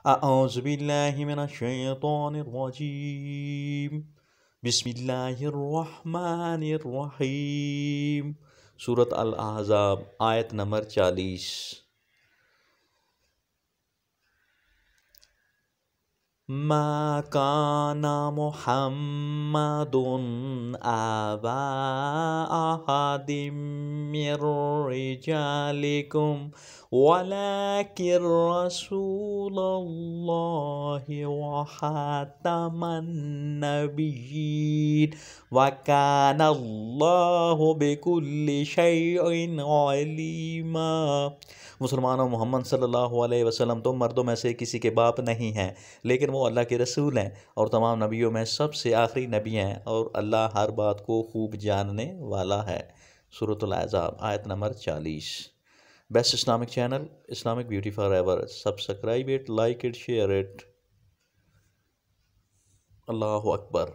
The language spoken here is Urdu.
اعوذ باللہ من الشیطان الرجیم، بسم اللہ الرحمن الرحیم۔ سورۃ الاحزاب، آیت نمبر 40۔ ما كان محمد أبا أحد من رجالكم ولكن رسول الله وخاتم النبيين وكان الله بكل شيء عليما۔ مسلمانوں، محمد صلی اللہ علیہ وسلم تو مردوں میں سے کسی کے باپ نہیں ہیں، لیکن وہ اللہ کے رسول ہیں اور تمام نبیوں میں سب سے آخری نبی ہیں، اور اللہ ہر بات کو خوب جاننے والا ہے۔ سورۃ الاحزاب، آیت number 40۔ Best Islamic channel, Islamic beauty for ever. Subscribe it, like it, share it. Allah Akbar.